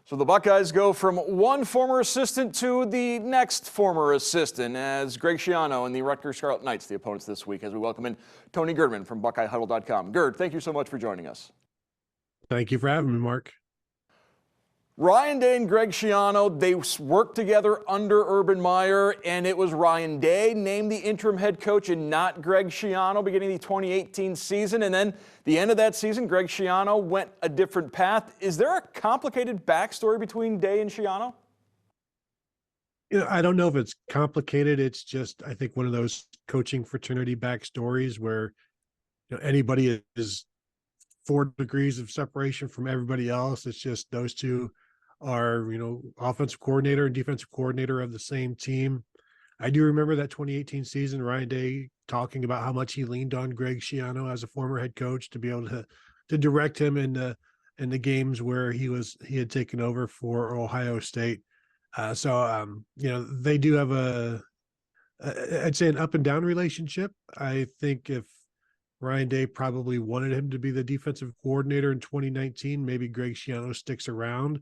So the Buckeyes go from one former assistant to the next former assistant as Greg Schiano and the Rutgers Scarlet Knights, the opponents this week, as we welcome in Tony Gerdeman from BuckeyeHuddle.com. Gerd, thank you so much for joining us. Thank you for having me, Mark. Ryan Day and Greg Schiano, they worked together under Urban Meyer, and it was Ryan Day named the interim head coach and not Greg Schiano beginning the 2018 season. And then the end of that season, Greg Schiano went a different path. Is there a complicated backstory between Day and Schiano? I don't know if it's complicated. It's just, I think, one of those coaching fraternity backstories where anybody is 4 degrees of separation from everybody else. It's just those two are, offensive coordinator and defensive coordinator of the same team. I do remember that 2018 season, Ryan Day talking about how much he leaned on Greg Schiano as a former head coach to be able to direct him in the games where he had taken over for Ohio State. They do have I'd say an up and down relationship. I think if Ryan Day probably wanted him to be the defensive coordinator in 2019, maybe Greg Schiano sticks around,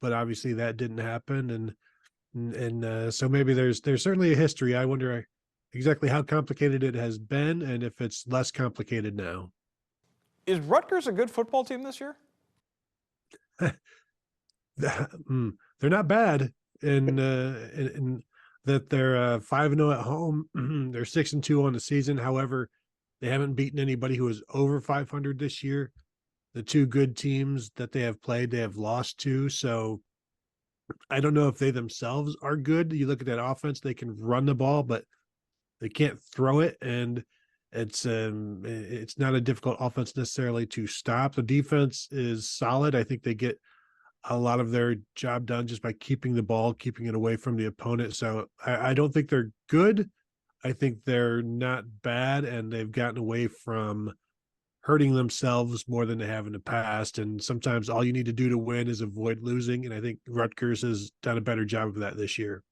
but obviously that didn't happen. So maybe there's certainly a history. I wonder exactly how complicated it has been and if it's less complicated now. Is Rutgers a good football team this year? They're not bad in that they're 5-0 at home. They're 6-2 on the season. However, they haven't beaten anybody who is over 500 this year. The 2 good teams that they have played, they have lost to. So I don't know if they themselves are good. You look at that offense, they can run the ball, but they can't throw it. And it's not a difficult offense necessarily to stop. The defense is solid. I think they get a lot of their job done just by keeping the ball, keeping it away from the opponent. So I don't think they're good. I think they're not bad, and they've gotten away from hurting themselves more than they have in the past. And sometimes all you need to do to win is avoid losing. And I think Rutgers has done a better job of that this year.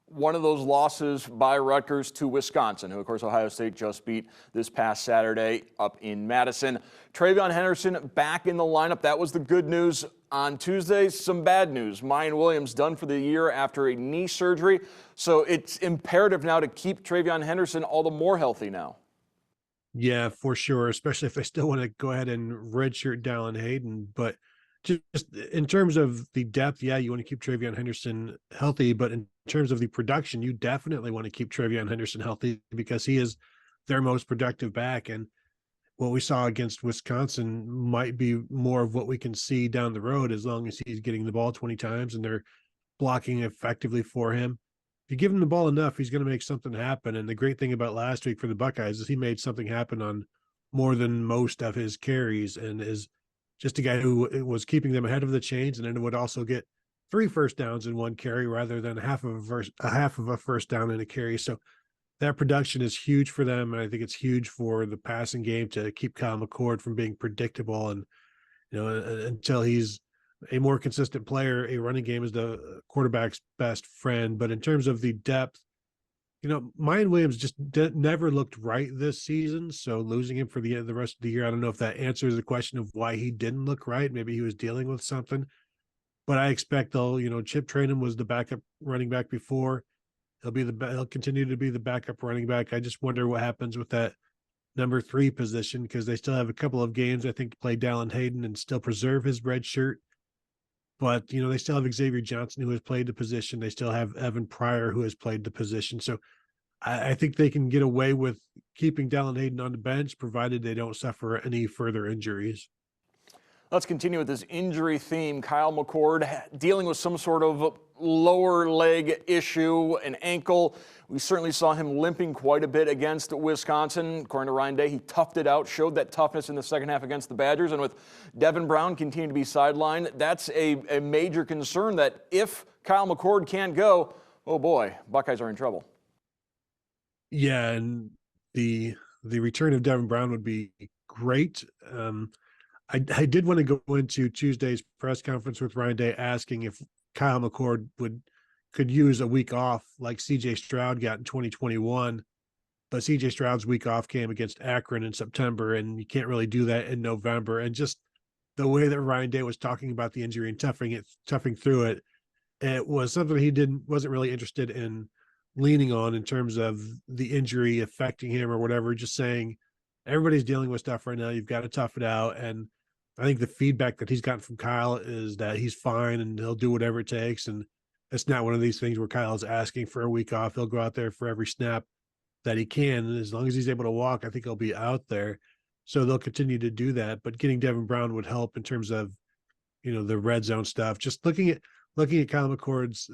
One of those losses by Rutgers to Wisconsin, who, of course, Ohio State just beat this past Saturday up in Madison. TreVeyon Henderson back in the lineup. That was the good news. On Tuesday, some bad news. Mayan Williams done for the year after a knee surgery. So it's imperative now to keep TreVeyon Henderson all the more healthy now. Yeah, for sure, especially if they still want to go ahead and redshirt Dallin Hayden. But just in terms of the depth, yeah, you want to keep TreVeyon Henderson healthy. But in terms of the production, you definitely want to keep TreVeyon Henderson healthy because he is their most productive back. And what we saw against Wisconsin might be more of what we can see down the road as long as he's getting the ball 20 times and they're blocking effectively for him. If you give him the ball enough, he's going to make something happen. And the great thing about last week for the Buckeyes is he made something happen on more than most of his carries and is just a guy who was keeping them ahead of the chains, and then would also get 3 first downs in one carry rather than half of a first down in a carry. So that production is huge for them, and I think it's huge for the passing game to keep Kyle McCord from being predictable. And until he's a more consistent player, a running game is the quarterback's best friend. But in terms of the depth, Mayan Williams just never looked right this season. So losing him for the rest of the year, I don't know if that answers the question of why he didn't look right. Maybe he was dealing with something. But I expect they'll, Chip Trayanum was the backup running back before. He'll continue to be the backup running back. I just wonder what happens with that number 3 position because they still have a couple of games, I think, to play Dallin Hayden and still preserve his red shirt. But, they still have Xavier Johnson who has played the position. They still have Evan Pryor who has played the position. So I think they can get away with keeping Dallin Hayden on the bench provided they don't suffer any further injuries. Let's continue with this injury theme. Kyle McCord dealing with some sort of lower leg issue, an ankle. We certainly saw him limping quite a bit against Wisconsin. According to Ryan Day, he toughed it out, showed that toughness in the second half against the Badgers. And with Devin Brown continuing to be sidelined, that's a major concern that if Kyle McCord can't go, oh boy, Buckeyes are in trouble. Yeah, and the return of Devin Brown would be great. I did want to go into Tuesday's press conference with Ryan Day asking if Kyle McCord could use a week off like C.J. Stroud got in 2021, but C.J. Stroud's week off came against Akron in September, and you can't really do that in November. And just the way that Ryan Day was talking about the injury and toughing through it, it was something he wasn't really interested in leaning on in terms of the injury affecting him or whatever. Just saying, everybody's dealing with stuff right now. You've got to tough it out. And I think the feedback that he's gotten from Kyle is that he's fine and he'll do whatever it takes. And it's not one of these things where Kyle's asking for a week off. He'll go out there for every snap that he can. And as long as he's able to walk, I think he'll be out there. So they'll continue to do that. But getting Devin Brown would help in terms of, the red zone stuff. Just looking at Kyle McCord's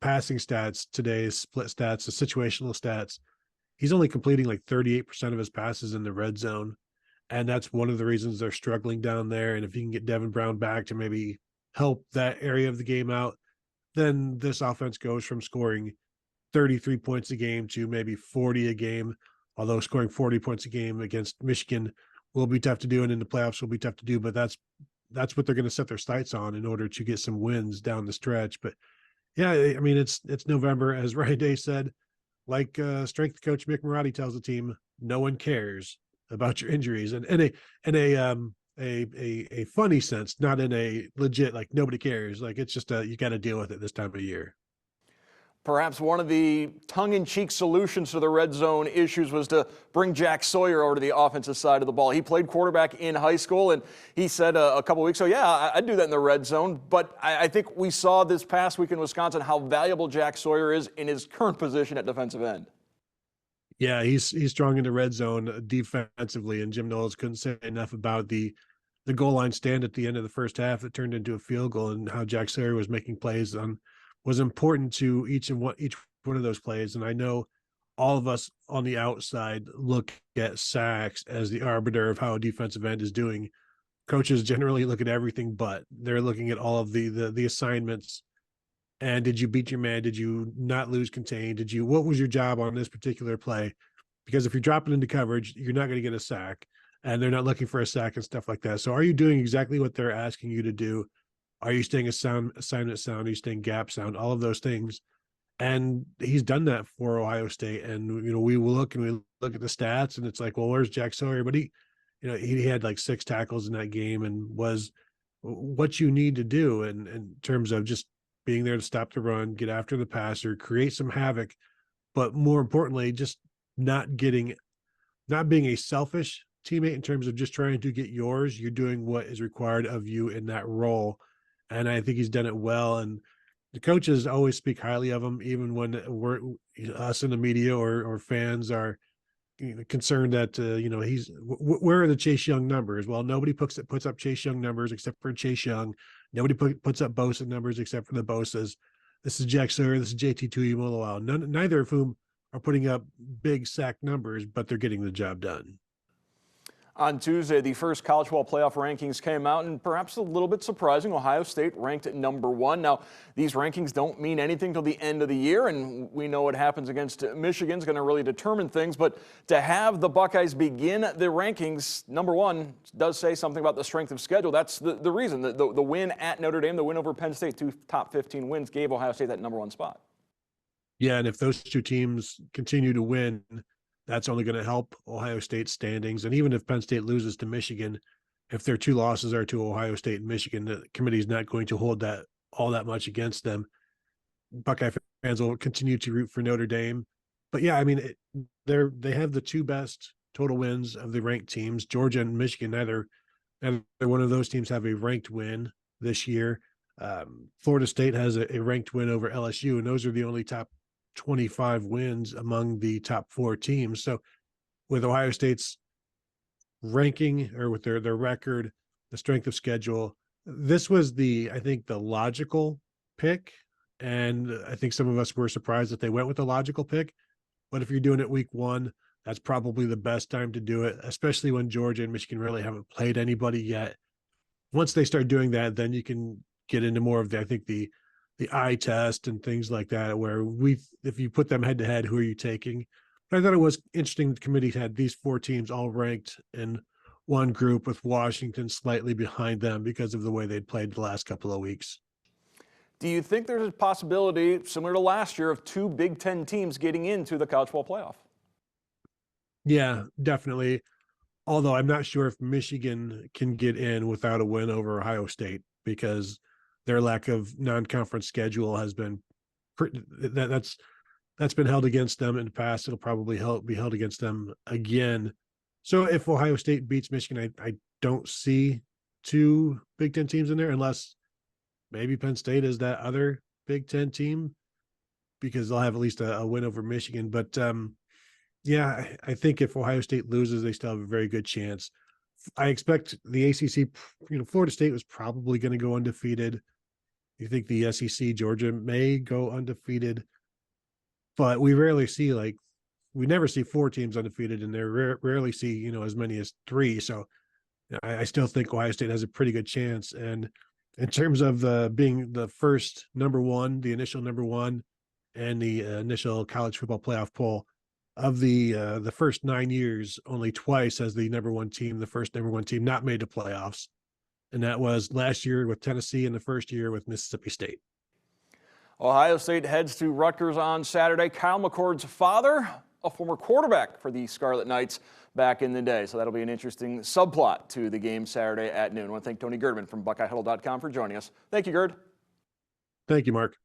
passing stats today, split stats, the situational stats, he's only completing like 38% of his passes in the red zone. And that's one of the reasons they're struggling down there. And if you can get Devin Brown back to maybe help that area of the game out, then this offense goes from scoring 33 points a game to maybe 40 a game. Although scoring 40 points a game against Michigan will be tough to do, and in the playoffs will be tough to do, but that's what they're going to set their sights on in order to get some wins down the stretch. But yeah, I mean, it's November, as Ryan Day said, like strength coach Mick Marotti tells the team, no one cares about your injuries, and a funny sense, not in a legit, like nobody cares. Like it's just you got to deal with it this time of year. Perhaps one of the tongue-in-cheek solutions to the red zone issues was to bring Jack Sawyer over to the offensive side of the ball. He played quarterback in high school, and he said a couple weeks ago, yeah, I'd do that in the red zone. But I think we saw this past week in Wisconsin how valuable Jack Sawyer is in his current position at defensive end. Yeah, he's strong in the red zone defensively, and Jim Knowles couldn't say enough about the goal line stand at the end of the first half that turned into a field goal, and how Jack Sawyer was making plays was important to each one of those plays. And I know all of us on the outside look at sacks as the arbiter of how a defensive end is doing. Coaches generally look at everything, but they're looking at all of the assignments. And did you beat your man? Did you not lose contain? What was your job on this particular play? Because if you're dropping into coverage, you're not going to get a sack, and they're not looking for a sack and stuff like that. So are you doing exactly what they're asking you to do? Are you staying assignment sound? Are you staying gap sound? All of those things. And he's done that for Ohio State. And, we will look at the stats, and it's like, well, where's Jack Sawyer? But he had like 6 tackles in that game and was what you need to do in terms of just being there to stop the run, get after the passer, create some havoc, but more importantly, just not being a selfish teammate in terms of just trying to get yours. You're doing what is required of you in that role. And I think he's done it well. And the coaches always speak highly of him, even when us in the media or fans are concerned that where are the Chase Young numbers? Well, nobody puts up Chase Young numbers except for Chase Young. Nobody puts up Bosa numbers except for the Bosas. This is Jack Sawyer. This is JT Tuimoloau. Neither of whom are putting up big sack numbers, but they're getting the job done. On Tuesday, the first college football playoff rankings came out, and perhaps a little bit surprising, Ohio State ranked at #1. Now, these rankings don't mean anything till the end of the year, and we know what happens against Michigan is going to really determine things. But to have the Buckeyes begin the rankings #1 does say something about the strength of schedule. That's the reason. The win at Notre Dame, the win over Penn State, 2 top 15 wins, gave Ohio State that #1 spot. Yeah, and if those two teams continue to win, that's only going to help Ohio State's standings. And even if Penn State loses to Michigan, if their 2 losses are to Ohio State and Michigan, the committee is not going to hold that all that much against them. Buckeye fans will continue to root for Notre Dame. But yeah, I mean, they have the 2 best total wins of the ranked teams. Georgia and Michigan, neither one of those teams have a ranked win this year. Florida State has a ranked win over LSU, and those are the only top 25 wins among the top 4 teams. So with Ohio State's ranking, or with their record, the strength of schedule, this was I think the logical pick. And I think some of us were surprised that they went with the logical pick. But if you're doing it week 1, that's probably the best time to do it, especially when Georgia and Michigan really haven't played anybody yet. Once they start doing that, then you can get into more of the eye test and things like that, where if you put them head to head, who are you taking? But I thought it was interesting. The committee had these 4 teams all ranked in one group, with Washington slightly behind them because of the way they'd played the last couple of weeks. Do you think there's a possibility, similar to last year, of 2 Big Ten teams getting into the college football playoff? Yeah, definitely. Although I'm not sure if Michigan can get in without a win over Ohio State because their lack of non-conference schedule has been that's been held against them in the past. It'll probably be held against them again. So if Ohio State beats Michigan, I don't see two Big Ten teams in there unless maybe Penn State is that other Big Ten team because they'll have at least a win over Michigan. But yeah, I think if Ohio State loses, they still have a very good chance. I expect the ACC, Florida State was probably going to go undefeated. You think the SEC, Georgia may go undefeated, but we rarely see we never see four teams undefeated, and they rarely see as many as three. So I still think Ohio State has a pretty good chance. And in terms of being the first number one, the initial number one, and the initial college football playoff poll of the first 9 years, only twice has the first number one team not made the playoffs, and that was last year with Tennessee and the first year with Mississippi State. Ohio State heads to Rutgers on Saturday. Kyle McCord's father, a former quarterback for the Scarlet Knights back in the day. So that'll be an interesting subplot to the game Saturday at noon. I want to thank Tony Gerdeman from BuckeyeHuddle.com for joining us. Thank you, Gerd. Thank you, Mark.